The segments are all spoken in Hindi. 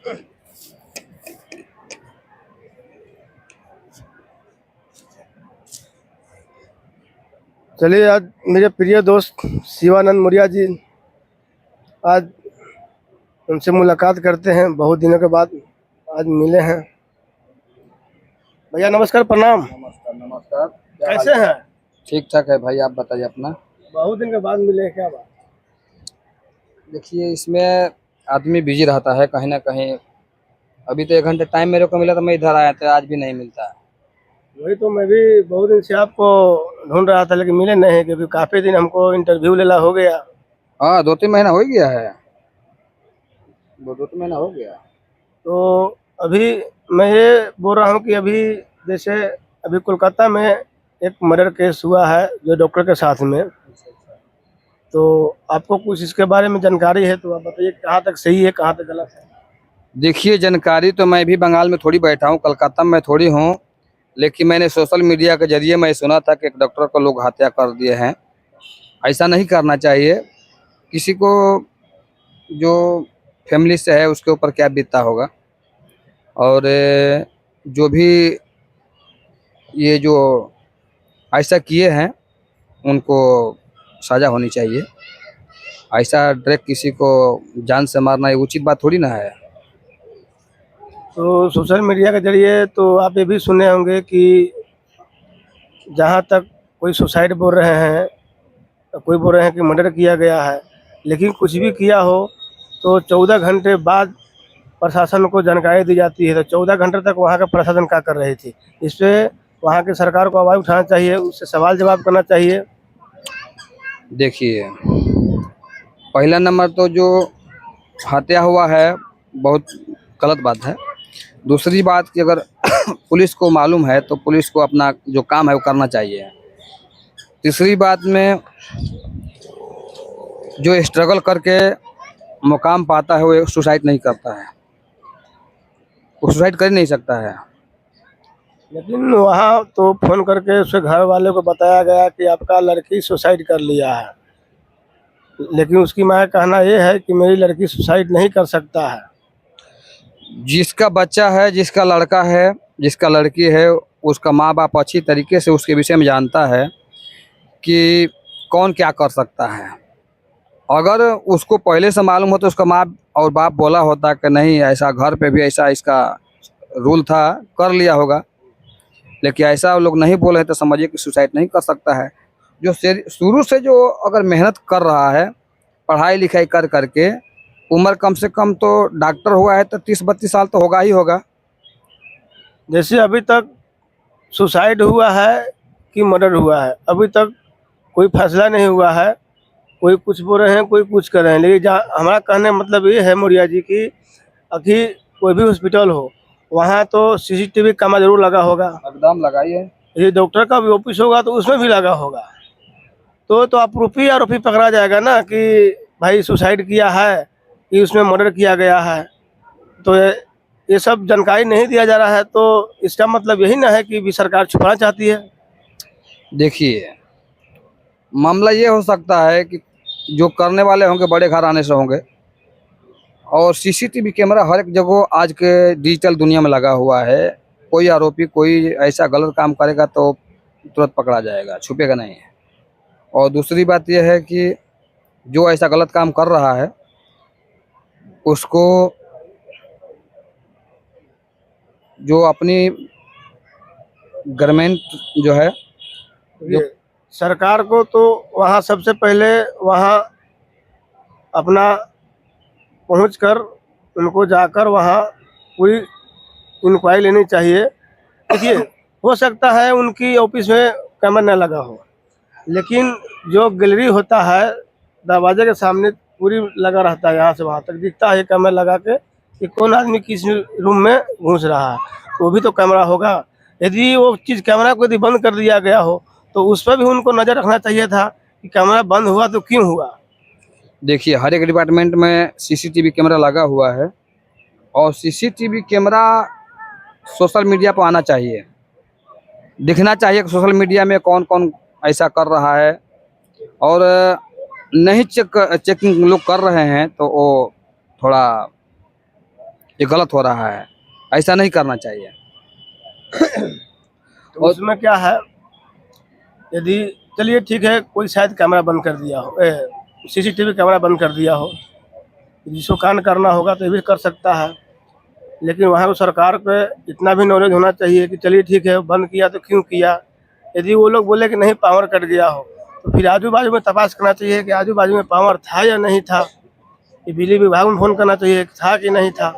चलिए, आज मेरे प्रिय दोस्त शिवानंद मौर्य जी, आज उनसे मुलाकात करते हैं। बहुत दिनों के बाद आज मिले हैं। भैया नमस्कार, प्रणाम। नमस्कार नमस्कार। कैसे हैं? ठीक ठाक है भाई, आप बताइए अपना। बहुत दिन के बाद मिले हैं, क्या बात? देखिए, इसमें आदमी बिजी रहता है कहीं ना कहीं। अभी तो 1 घंटे टाइम मेरे को मिला तो मैं इधर आया था, आज भी नहीं मिलता है। वही तो, मैं भी बहुत दिन से आपको ढूंढ रहा था लेकिन मिले नहीं, क्योंकि काफ़ी दिन हमको इंटरव्यू लेना हो गया। हाँ, 2-3 महीना हो गया है। वो 2-3 महीना हो गया। तो अभी मैं ये बोल रहा हूँ कि अभी जैसे अभी कोलकाता में एक मर्डर केस हुआ है जो डॉक्टर के साथ में, तो आपको कुछ इसके बारे में जानकारी है तो आप बताइए, कहाँ तक सही है कहाँ तक गलत है। देखिए, जानकारी तो मैं भी बंगाल में थोड़ी बैठा हूँ, कलकत्ता में थोड़ी हूँ, लेकिन मैंने सोशल मीडिया के जरिए मैं सुना था कि एक डॉक्टर को लोग हत्या कर दिए हैं। ऐसा नहीं करना चाहिए। किसी को जो फैमिली से है उसके ऊपर क्या बीतता होगा। और जो भी ये जो ऐसा किए हैं उनको सजा होनी चाहिए। ऐसा डायरेक्ट किसी को जान से मारना ये उचित बात थोड़ी ना है। तो सोशल मीडिया के जरिए तो आप ये भी सुने होंगे कि जहाँ तक कोई सुसाइड बोल रहे हैं, कोई बोल रहे हैं कि मर्डर किया गया है, लेकिन कुछ भी किया हो तो 14 घंटे बाद प्रशासन को जानकारी दी जाती है। तो 14 घंटे तक वहाँ का प्रशासन क्या कर रही थी? इस पर वहाँ की सरकार को आवाज़ उठाना चाहिए, उससे सवाल जवाब करना चाहिए। देखिए, पहला नंबर तो जो हत्या हुआ है बहुत गलत बात है। दूसरी बात कि अगर पुलिस को मालूम है तो पुलिस को अपना जो काम है वो करना चाहिए। तीसरी बात में जो स्ट्रगल करके मुकाम पाता है वो सुसाइड नहीं करता है, वो सुसाइड कर ही नहीं सकता है। लेकिन वहाँ तो फ़ोन करके उसके घर वाले को बताया गया कि आपका लड़की सुसाइड कर लिया है, लेकिन उसकी माँ का कहना ये है कि मेरी लड़की सुसाइड नहीं कर सकता है। जिसका बच्चा है, जिसका लड़का है, जिसका लड़की है, उसका माँ बाप अच्छी तरीके से उसके विषय में जानता है कि कौन क्या कर सकता है। अगर उसको पहले से मालूम हो तो उसका माँ और बाप बोला होता कि नहीं ऐसा घर पे भी ऐसा इसका रूल था, कर लिया होगा। लेकिन ऐसा वो लोग नहीं बोले तो समझिए कि सुसाइड नहीं कर सकता है। जो शुरू से जो अगर मेहनत कर रहा है पढ़ाई लिखाई कर करके, उम्र कम से कम तो डॉक्टर हुआ है तो 30-32 साल तो होगा ही होगा। जैसे अभी तक सुसाइड हुआ है कि मर्डर हुआ है, अभी तक कोई फैसला नहीं हुआ है। कोई कुछ बोल रहे हैं, कोई कुछ कर रहे हैं, लेकिन जहाँ हमारा कहने का मतलब ये है मौर्य जी कि अभी कोई भी हॉस्पिटल हो वहाँ तो सीसीटीवी कैमरा जरूर लगा होगा। एकदम लगाइए। ये डॉक्टर का भी ऑफिस होगा तो उसमें भी लगा होगा। तो आरोपी पकड़ा जाएगा ना कि भाई सुसाइड किया है कि उसमें मर्डर किया गया है। तो ये सब जानकारी नहीं दिया जा रहा है, तो इसका मतलब यही ना है कि भी सरकार छुपाना चाहती है। देखिए, मामला ये हो सकता है कि जो करने वाले होंगे बड़े घराने से होंगे, और सीसीटीवी कैमरा हर एक जगह आज के डिजिटल दुनिया में लगा हुआ है। कोई आरोपी कोई ऐसा गलत काम करेगा तो तुरंत पकड़ा जाएगा, छुपेगा नहीं। और दूसरी बात यह है कि जो ऐसा गलत काम कर रहा है उसको जो अपनी गवर्नमेंट जो है ये सरकार को तो वहाँ सबसे पहले वहाँ अपना पहुँच कर उनको जाकर वहाँ पूरी इंक्वायरी लेनी चाहिए। देखिए, हो सकता है उनकी ऑफिस में कैमरा न लगा हो, लेकिन जो गैलरी होता है दरवाजे के सामने पूरी लगा रहता है, यहाँ से वहाँ तक दिखता है कैमरा लगा के कि कौन आदमी किस रूम में घुस रहा है, वो भी तो कैमरा होगा। यदि वो चीज़ कैमरा को यदि बंद कर दिया गया हो तो उस पर भी उनको नज़र रखना चाहिए था कि कैमरा बंद हुआ तो क्यों हुआ। देखिए, हर एक डिपार्टमेंट में सीसीटीवी कैमरा लगा हुआ है और सीसीटीवी कैमरा सोशल मीडिया पर आना चाहिए, दिखना चाहिए कि सोशल मीडिया में कौन कौन ऐसा कर रहा है। और नहीं चेकिंग लोग कर रहे हैं तो वो थोड़ा ये गलत हो रहा है, ऐसा नहीं करना चाहिए। तो उसमें क्या है, यदि चलिए ठीक है, कोई शायद कैमरा बंद कर दिया हो, सीसीटीवी कैमरा बंद कर दिया हो, जिसको कांड करना होगा तो ये भी कर सकता है। लेकिन वहाँ को सरकार को इतना भी नॉलेज होना चाहिए कि चलिए ठीक है, बंद किया तो क्यों किया। यदि वो लोग बोले कि नहीं पावर कट गया हो, तो फिर आजू बाजू में तपास करना चाहिए कि आजू बाजू में पावर था या नहीं था। ये बिजली विभाग में फ़ोन करना चाहिए कि था कि नहीं था,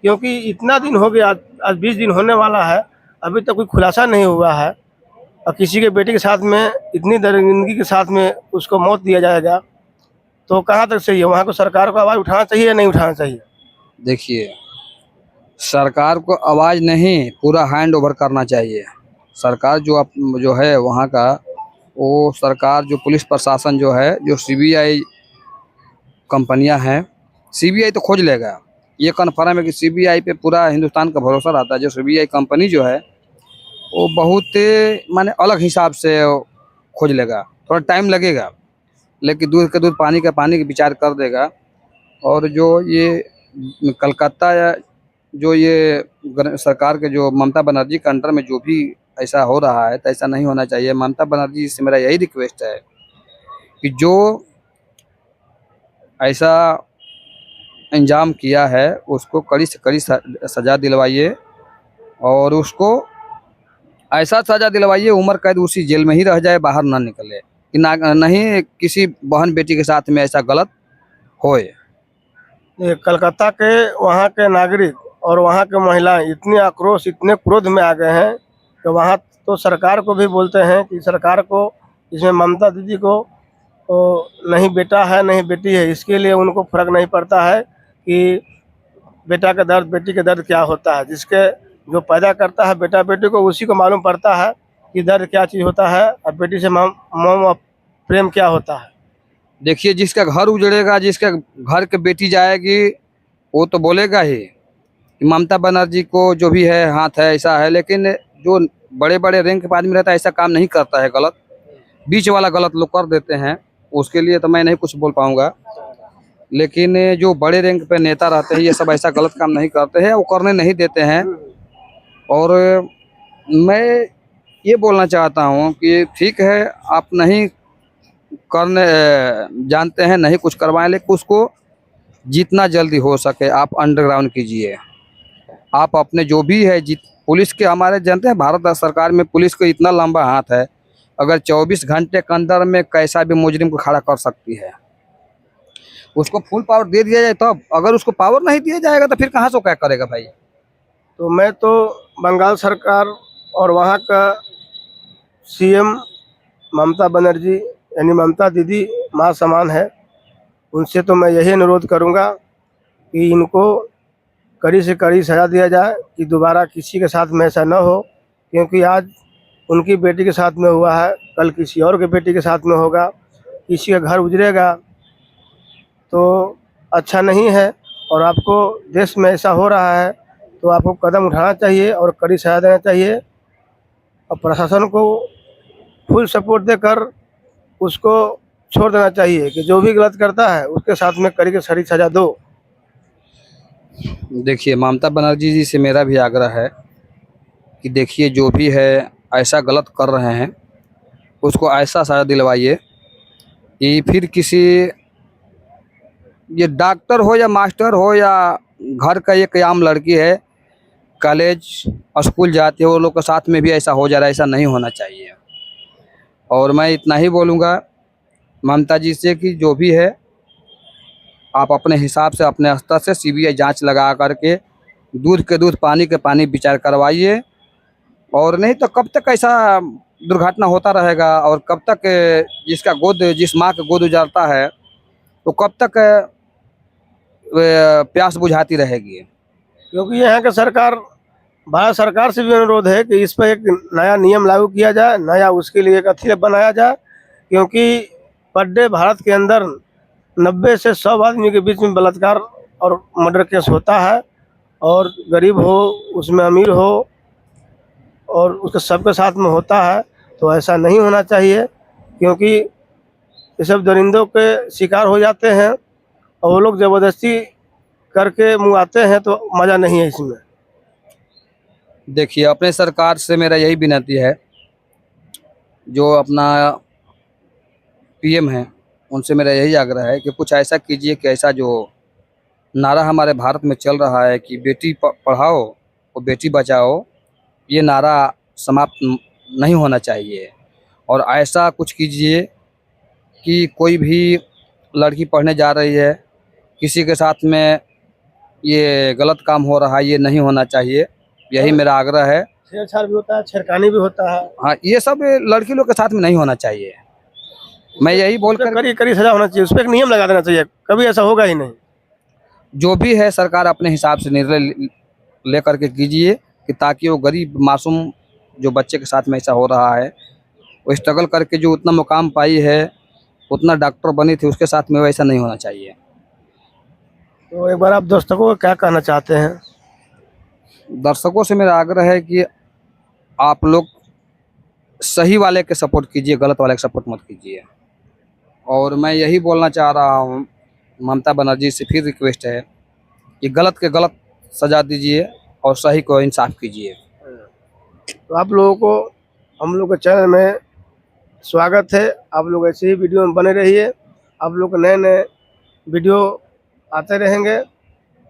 क्योंकि इतना दिन हो गया, आज 20 दिन होने वाला है, अभी तक कोई खुलासा नहीं हुआ है। और किसी के बेटे के साथ में इतनी दरिंदगी के साथ में उसको मौत दिया जाएगा, तो कहाँ तक सही है। वहाँ को सरकार को आवाज़ उठाना चाहिए या नहीं उठाना चाहिए। देखिए, सरकार को आवाज़ नहीं, पूरा हैंड ओवर करना चाहिए। सरकार जो है वहाँ का, वो सरकार जो पुलिस प्रशासन जो है, जो सीबीआई कंपनियां हैं, सीबीआई तो खोज लेगा। ये कन्फर्म है कि सीबीआई पे पूरा हिंदुस्तान का भरोसा रहता है। जो सीबीआई कंपनी जो है वो बहुत माने अलग हिसाब से खोज लेगा, थोड़ा टाइम लगेगा, लेकिन दूध का दूध पानी का पानी का विचार कर देगा। और जो ये कलकत्ता या जो ये सरकार के जो ममता बनर्जी के अंडर में जो भी ऐसा हो रहा है, तो ऐसा नहीं होना चाहिए। ममता बनर्जी से मेरा यही रिक्वेस्ट है कि जो ऐसा इंजाम किया है उसको कड़ी से कड़ी सज़ा दिलवाइए, और उसको ऐसा सज़ा दिलवाइए, उम्र कैद उसी जेल में ही रह जाए, बाहर ना निकले, कि नहीं किसी बहन बेटी के साथ में ऐसा गलत होए। ये कलकत्ता के वहाँ के नागरिक और वहाँ के महिलाएं इतने आक्रोश, इतने क्रोध में आ गए हैं कि वहाँ तो सरकार को भी बोलते हैं कि सरकार को, इसमें ममता दीदी को तो नहीं बेटा है नहीं बेटी है, इसके लिए उनको फर्क नहीं पड़ता है कि बेटा का दर्द बेटी का दर्द क्या होता है। जिसके जो पैदा करता है बेटा बेटी को, उसी को मालूम पड़ता है कि दर्द क्या चीज़ होता है और बेटी से मोम प्रेम क्या होता है। देखिए, जिसका घर उजड़ेगा, जिसका घर के बेटी जाएगी, वो तो बोलेगा ही कि ममता बनर्जी को जो भी है हाथ है, ऐसा है। लेकिन जो बड़े बड़े रैंक के आदमी रहता है ऐसा काम नहीं करता है, गलत बीच वाला गलत लोग कर देते हैं। उसके लिए तो मैं नहीं कुछ बोल पाऊंगा, लेकिन जो बड़े रैंक पे नेता रहते हैं ये सब ऐसा गलत काम नहीं करते हैं, वो करने नहीं देते हैं। और मैं ये बोलना चाहता हूँ कि ठीक है, आप नहीं करने जानते हैं, नहीं कुछ करवाएं, लेकिन उसको जितना जल्दी हो सके आप अंडरग्राउंड कीजिए। आप अपने जो भी है पुलिस के, हमारे जानते हैं भारत सरकार में पुलिस को इतना लंबा हाथ है, अगर 24 घंटे के अंदर में कैसा भी मुजरिम को खड़ा कर सकती है। उसको फुल पावर दे दिया जाए तब, अगर उसको पावर नहीं दिया जाएगा तो फिर कहाँ से क्या करेगा भाई। तो मैं तो बंगाल सरकार और वहाँ का सीएम ममता बनर्जी यानी ममता दीदी माँ समान है, उनसे तो मैं यही अनुरोध करूँगा कि इनको कड़ी से कड़ी सज़ा दिया जाए कि दोबारा किसी के साथ में ऐसा न हो। क्योंकि आज उनकी बेटी के साथ में हुआ है, कल किसी और के बेटी के साथ में होगा, किसी का घर उजड़ेगा तो अच्छा नहीं है। और आपको देश में ऐसा हो रहा है तो आपको कदम उठाना चाहिए और कड़ी सज़ा देना चाहिए, और प्रशासन को फुल सपोर्ट देकर उसको छोड़ देना चाहिए कि जो भी गलत करता है उसके साथ में कड़ी से कड़ी सज़ा दो। देखिए, ममता बनर्जी जी से मेरा भी आग्रह है कि देखिए, जो भी है ऐसा गलत कर रहे हैं उसको ऐसा सज़ा दिलवाइए कि फिर किसी, ये डॉक्टर हो या मास्टर हो या घर का एक आम लड़की है, कॉलेज स्कूल जाते हो, लोग के साथ में भी ऐसा हो जा रहा है, ऐसा नहीं होना चाहिए। और मैं इतना ही बोलूँगा ममता जी से कि जो भी है आप अपने हिसाब से, अपने स्तर से सीबीआई जांच लगा करके दूध के दूध पानी के पानी विचार करवाइए। और नहीं तो कब तक ऐसा दुर्घटना होता रहेगा, और कब तक जिस माँ का गोद उजाड़ता है तो कब तक प्यास बुझाती रहेगी। क्योंकि यहाँ के सरकार, भारत सरकार से भी अनुरोध है कि इस पर एक नया नियम लागू किया जाए, नया उसके लिए एक अथी बनाया जाए। क्योंकि पर डे भारत के अंदर 90 से 100 आदमी के बीच में बलात्कार और मर्डर केस होता है, और गरीब हो उसमें अमीर हो और उसके सबके साथ में होता है। तो ऐसा नहीं होना चाहिए, क्योंकि ये सब दरिंदों के शिकार हो जाते हैं और वो लोग ज़बरदस्ती करके मुआते हैं तो मज़ा नहीं है इसमें। देखिए, अपने सरकार से मेरा यही विनती है, जो अपना पीएम है, उनसे मेरा यही आग्रह है कि कुछ ऐसा कीजिए कि ऐसा जो नारा हमारे भारत में चल रहा है कि बेटी पढ़ाओ और बेटी बचाओ, ये नारा समाप्त नहीं होना चाहिए। और ऐसा कुछ कीजिए कि कोई भी लड़की पढ़ने जा रही है, किसी के साथ में ये गलत काम हो रहा है, ये नहीं होना चाहिए। यही मेरा आग्रह है। छेड़छाड़ भी होता है, छेड़खानी भी होता है। हाँ, ये सब लड़की लोग के साथ में नहीं होना चाहिए। मैं यही बोलकर कड़ी कड़ी सजा होना चाहिए, उस पर एक नियम लगा देना चाहिए, कभी ऐसा होगा ही नहीं। जो भी है सरकार अपने हिसाब से निर्णय लेकर के कीजिए कि ताकि वो गरीब मासूम जो बच्चे के साथ में ऐसा हो रहा है, वो स्ट्रगल करके जो उतना मुकाम पाई है, उतना डॉक्टर बनी थी, उसके साथ में वैसा नहीं होना चाहिए। तो एक बार आप दर्शकों को क्या कहना चाहते हैं? दर्शकों से मेरा आग्रह है कि आप लोग सही वाले के सपोर्ट कीजिए, गलत वाले के सपोर्ट मत कीजिए। और मैं यही बोलना चाह रहा हूँ, ममता बनर्जी से फिर रिक्वेस्ट है कि गलत के गलत सजा दीजिए और सही को इंसाफ कीजिए। तो आप लोगों को हम लोग के चैनल में स्वागत है। आप लोग ऐसे ही वीडियो में बने रहिए, आप लोग नए नए वीडियो आते रहेंगे।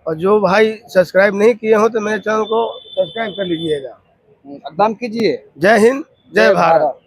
और जो भाई सब्सक्राइब नहीं किए हो तो मेरे चैनल को सब्सक्राइब कर लीजिएगा। एकदम कीजिए। जय हिंद, जय भारत।